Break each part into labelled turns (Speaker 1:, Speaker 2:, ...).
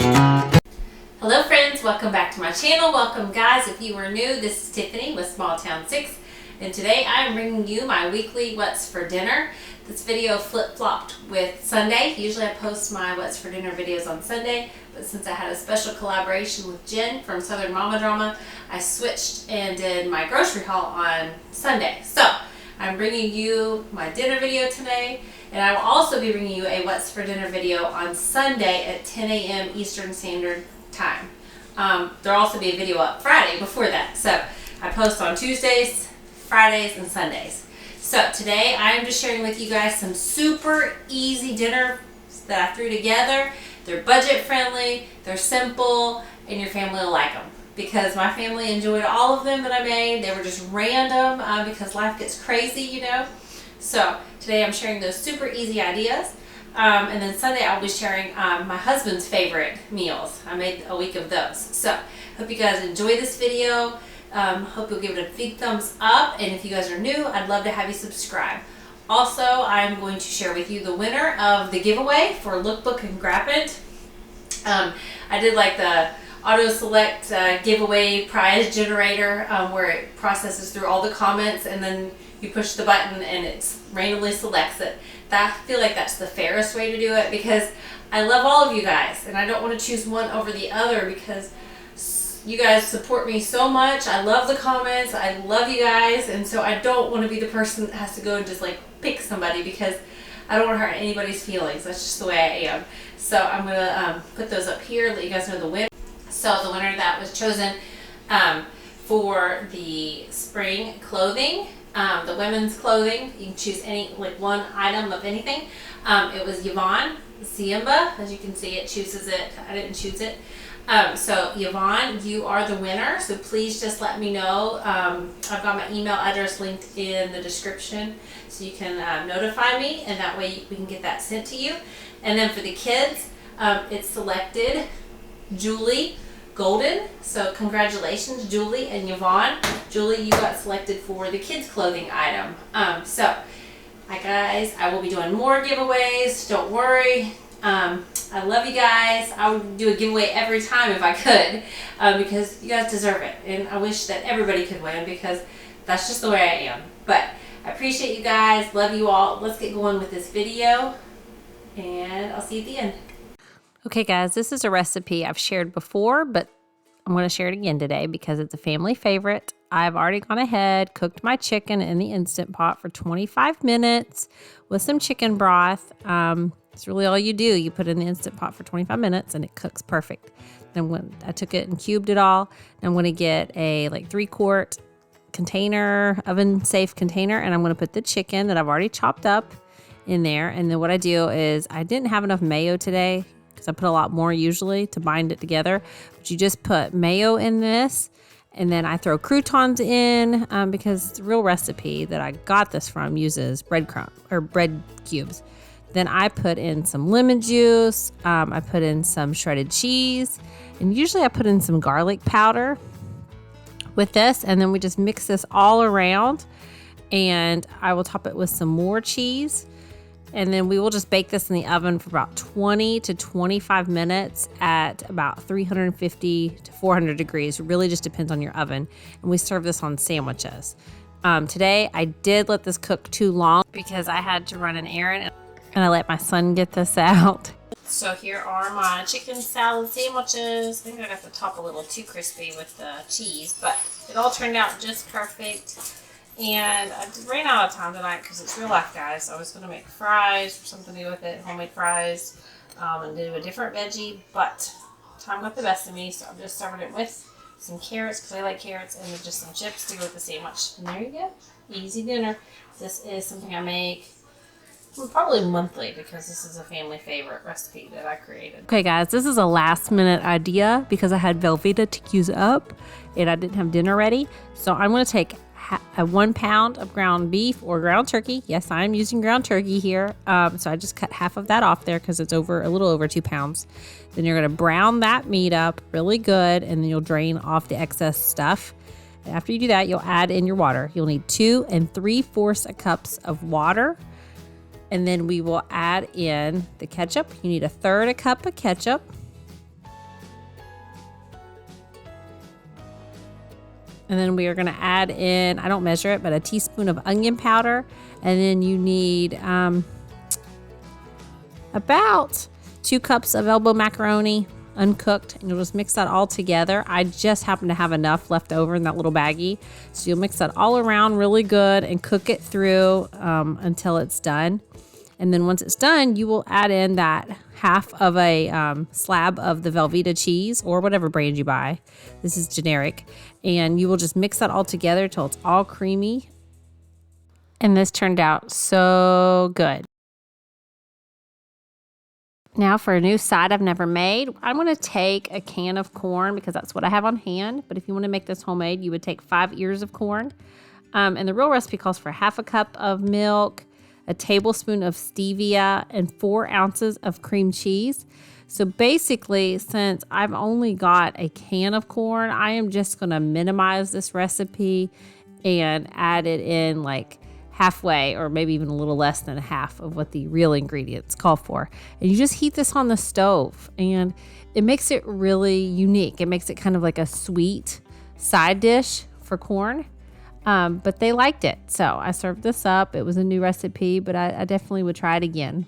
Speaker 1: Hello friends, welcome back to my channel. Welcome guys, if you are new, this is Tiffany with Small Town 6, and today I am bringing you my weekly What's for Dinner. This video flip-flopped with Sunday. Usually I post my What's for Dinner videos on Sunday, but since I had a special collaboration with Jen from Southern Mama Drama, I switched and did my grocery haul on Sunday. So I'm bringing you my dinner video today, and I will also be bringing you a What's for Dinner video on Sunday at 10 a.m. Eastern Standard Time. There'll also be a video up Friday before that. So I post on Tuesdays, Fridays, and Sundays. So today I am just sharing with you guys some super easy dinners that I threw together. They're budget friendly, they're simple, and your family will like them. Because my family enjoyed all of them that I made. They were just random because life gets crazy, you know. So today I'm sharing those super easy ideas. And then Sunday I'll be sharing my husband's favorite meals. I made a week of those. So hope you guys enjoy this video. Hope you'll give it a big thumbs up. And if you guys are new, I'd love to have you subscribe. Also, I'm going to share with you the winner of the giveaway for Lookbook and Grab It. I did like the auto select giveaway prize generator where it processes through all the comments and then you push the button and it randomly selects it. I feel like that's the fairest way to do it because I love all of you guys and I don't want to choose one over the other because you guys support me so much. I love the comments. I love you guys, and so I don't want to be the person that has to go and just like pick somebody because I don't want to hurt anybody's feelings. That's just the way I am. So I'm going to put those up here, let you guys know the winner. So the winner that was chosen for the spring clothing, the women's clothing, you can choose any, like one item of anything. It was Yvonne Ziemba. As you can see, it chooses it. I didn't choose it. So Yvonne, you are the winner. So please just let me know. I've got my email address linked in the description, so you can notify me, and that way we can get that sent to you. And then for the kids, it's selected Julie Golden. So congratulations, Julie and Yvonne. Julie, you got selected for the kids clothing item. So guys, I will be doing more giveaways. Don't worry. I love you guys. I would do a giveaway every time if I could because you guys deserve it. And I wish that everybody could win because that's just the way I am. But I appreciate you guys. Love you all. Let's get going with this video. And I'll see you at the end. Okay guys, this is a recipe I've shared before, but I'm going to share it again today because it's a family favorite. I've already gone ahead, cooked my chicken in the Instant Pot for 25 minutes with some chicken broth. It's really all you do. You put it in the Instant Pot for 25 minutes and it cooks perfect. Then when I took it and cubed it all, I'm going to get a like 3-quart container, oven safe container, and I'm going to put the chicken that I've already chopped up in there. And then what I do is I didn't have enough mayo today because I put a lot more usually to bind it together. But you just put mayo in this, and then I throw croutons in because the real recipe that I got this from uses bread cubes. Then I put in some lemon juice. I put in some shredded cheese, and usually I put in some garlic powder with this, and then we just mix this all around, and I will top it with some more cheese. And then we will just bake this in the oven for about 20 to 25 minutes at about 350 to 400 degrees. It really just depends on your oven. And we serve this on sandwiches. Today, I did let this cook too long because I had to run an errand and I let my son get this out. So here are my chicken salad sandwiches. I think I got the top a little too crispy with the cheese, but it all turned out just perfect. And I ran out of time tonight because it's real life, guys. I was going to make fries or something to do with it, homemade fries, and do a different veggie, but time got the best of me, so I'm just serving it with some carrots because I like carrots, and then just some chips to go with the sandwich. And there you go. Easy dinner. This is something I make probably monthly because this is a family favorite recipe that I created. Okay, guys, this is a last minute idea because I had Velveeta to use up and I didn't have dinner ready. So I'm going to take 1 pound of ground beef or ground turkey. Yes, I'm using ground turkey here. So I just cut half of that off there because it's a little over 2 pounds. Then you're going to brown that meat up really good, and then you'll drain off the excess stuff. After you do that, you'll add in your water. You'll need 2 3/4 cups of water. And then we will add in the ketchup. You need 1/3 cup of ketchup. And then we are going to add in, I don't measure it, but a teaspoon of onion powder. And then you need about 2 cups of elbow macaroni, uncooked, and you'll just mix that all together. I just happen to have enough left over in that little baggie. So you'll mix that all around really good and cook it through until it's done. And then once it's done, you will add in that half of a slab of the Velveeta cheese or whatever brand you buy. This is generic. And you will just mix that all together till it's all creamy. And this turned out so good. Now for a new side I've never made, I'm going to take a can of corn because that's what I have on hand. But if you want to make this homemade, you would take 5 ears of corn. And the real recipe calls for half a cup of milk, a tablespoon of stevia, and 4 ounces of cream cheese. So basically, since I've only got a can of corn, I am just going to minimize this recipe and add it in like halfway or maybe even a little less than half of what the real ingredients call for. And you just heat this on the stove and it makes it really unique. It makes it kind of like a sweet side dish for corn. But they liked it. So I served this up. It was a new recipe, but I definitely would try it again.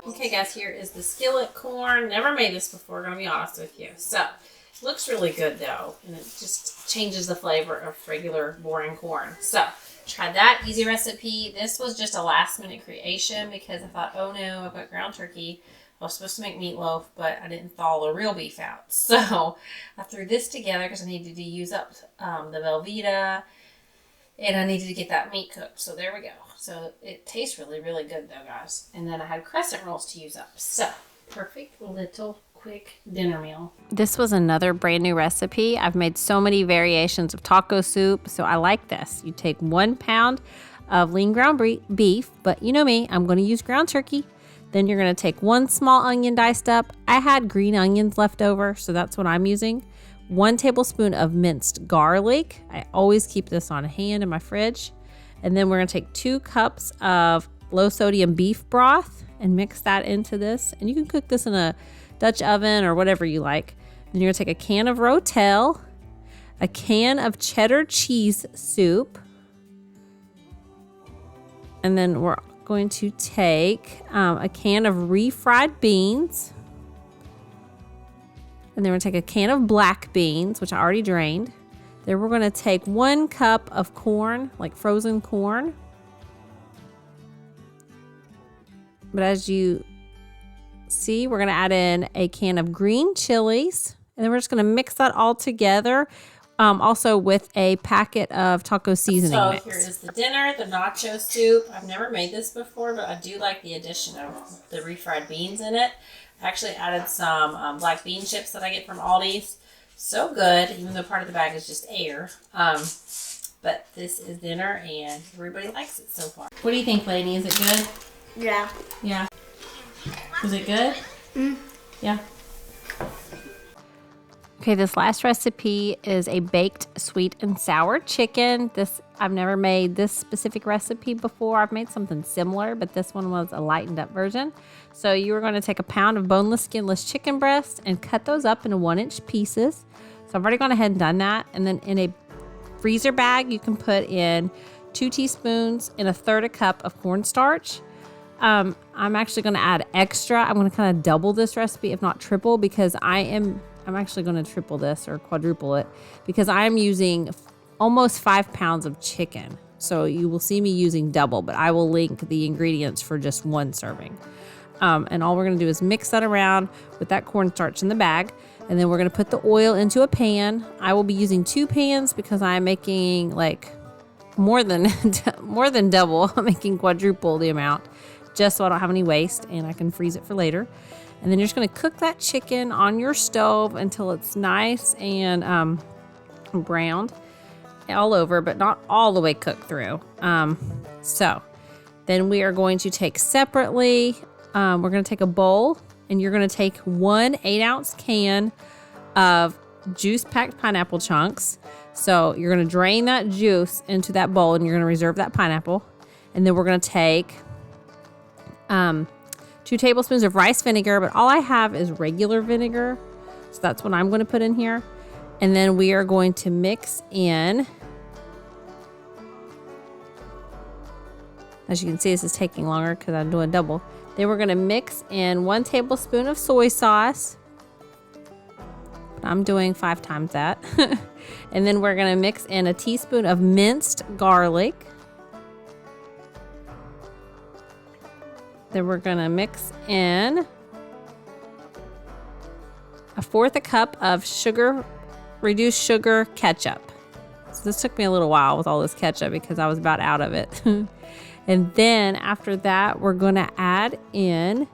Speaker 1: Okay guys, here is the skillet corn. Never made this before, gonna be honest with you. So, looks really good though, and it just changes the flavor of regular boring corn. So, try that easy recipe. This was just a last minute creation because I thought, oh no, I've got ground turkey. I was supposed to make meatloaf, but I didn't thaw the real beef out. So, I threw this together because I needed to use up the Velveeta, and I needed to get that meat cooked. So, there we go. So, it tastes really, really good though, guys. And then I had crescent rolls to use up. So, perfect little quick dinner meal. This was another brand new recipe. I've made so many variations of taco soup, so I like this. You take 1 pound of lean ground beef, but you know me, I'm going to use ground turkey. Then you're going to take 1 small onion diced up. I had green onions left over, so that's what I'm using. 1 tablespoon of minced garlic. I always keep this on hand in my fridge. And then we're going to take 2 cups of low sodium beef broth and mix that into this. And you can cook this in a Dutch oven or whatever you like. Then you're going to take a can of rotel, a can of cheddar cheese soup, and then we're going to take a can of refried beans, and then we're going to take a can of black beans, which I already drained. Then we're going to take 1 cup of corn, like frozen corn. But as you see, we're going to add in a can of green chilies, and then we're just going to mix that all together, also with a packet of taco seasoning mix. So here is the dinner, the nacho soup. I've never made this before, but I do like the addition of the refried beans in it. I actually added some black bean chips that I get from Aldi's. So good, even though part of the bag is just air. But this is dinner, and everybody likes it so far. What do you think, Lainey? Is it good?
Speaker 2: Yeah.
Speaker 1: Yeah. Was it good?
Speaker 2: Mm.
Speaker 1: Yeah. Okay, this last recipe is a baked sweet and sour chicken. I've never made this specific recipe before. I've made something similar, but this one was a lightened up version. So you are going to take a pound of boneless, skinless chicken breasts and cut those up into 1-inch pieces. So I've already gone ahead and done that. And then in a freezer bag, you can put in 2 teaspoons and 1/3 cup of cornstarch. I'm actually going to add extra. I'm going to kind of double this recipe, if not triple, because I'm actually going to triple this or quadruple it because I'm using almost 5 pounds of chicken. So you will see me using double, but I will link the ingredients for just 1 serving. And all we're going to do is mix that around with that cornstarch in the bag. And then we're going to put the oil into a pan. I will be using 2 pans because I'm making like more than double. I'm making quadruple the amount just so I don't have any waste and I can freeze it for later. And then you're just going to cook that chicken on your stove until it's nice and browned all over, but not all the way cooked through. So then we are going to take separately, we're going to take a bowl and you're going to take 1 8-ounce can of juice-packed pineapple chunks. So you're going to drain that juice into that bowl and you're going to reserve that pineapple. And then we're going to take 2 tablespoons of rice vinegar, but all I have is regular vinegar. So that's what I'm going to put in here. And then we are going to mix in, as you can see, this is taking longer because I'm doing double. Then we're going to mix in 1 tablespoon of soy sauce. I'm doing 5 times that. And then we're going to mix in a teaspoon of minced garlic. Then we're going to mix in 1/4 cup of reduced sugar ketchup. So this took me a little while with all this ketchup because I was about out of it. And then after that, we're going to add in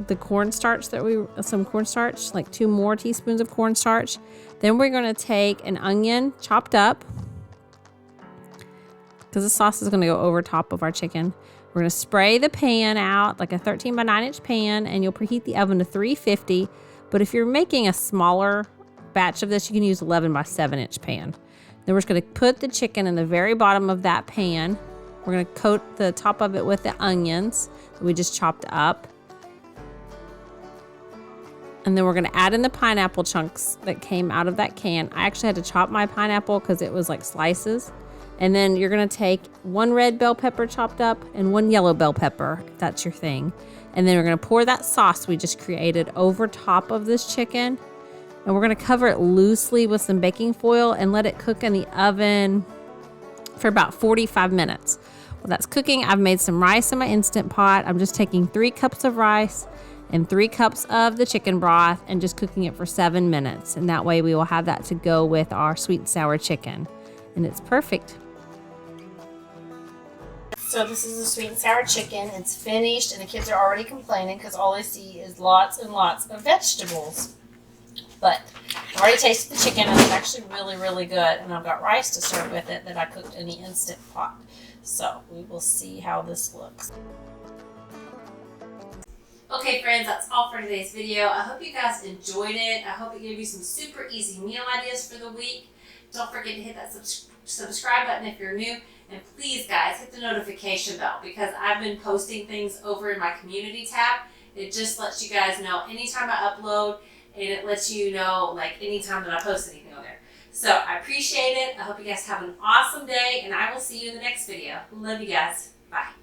Speaker 1: the cornstarch some cornstarch, like 2 more teaspoons of cornstarch. Then we're going to take an onion chopped up, because the sauce is going to go over top of our chicken. We're going to spray the pan out, like a 13 by 9 inch pan, and you'll preheat the oven to 350. But if you're making a smaller batch of this, you can use 11 by 7 inch pan. Then we're just going to put the chicken in the very bottom of that pan. We're going to coat the top of it with the onions that we just chopped up. And then we're going to add in the pineapple chunks that came out of that can. I actually had to chop my pineapple because it was like slices. And then you're going to take 1 red bell pepper chopped up and 1 yellow bell pepper, if that's your thing. And then we're going to pour that sauce we just created over top of this chicken. And we're going to cover it loosely with some baking foil and let it cook in the oven for about 45 minutes. While that's cooking, I've made some rice in my Instant Pot. I'm just taking 3 cups of rice and 3 cups of the chicken broth and just cooking it for 7 minutes. And that way we will have that to go with our sweet and sour chicken. And it's perfect. So this is the sweet and sour chicken. It's finished and the kids are already complaining because all they see is lots and lots of vegetables. But I've already tasted the chicken and it's actually really, really good. And I've got rice to serve with it that I cooked in the Instant Pot. So we will see how this looks. Okay friends, that's all for today's video. I hope you guys enjoyed it. I hope it gave you some super easy meal ideas for the week. Don't forget to hit that subscribe button if you're new. And please guys, hit the notification bell because I've been posting things over in my community tab. It just lets you guys know anytime I upload, and it lets you know like anytime that I post anything on there. So I appreciate it. I hope you guys have an awesome day, and I will see you in the next video. Love you guys. Bye.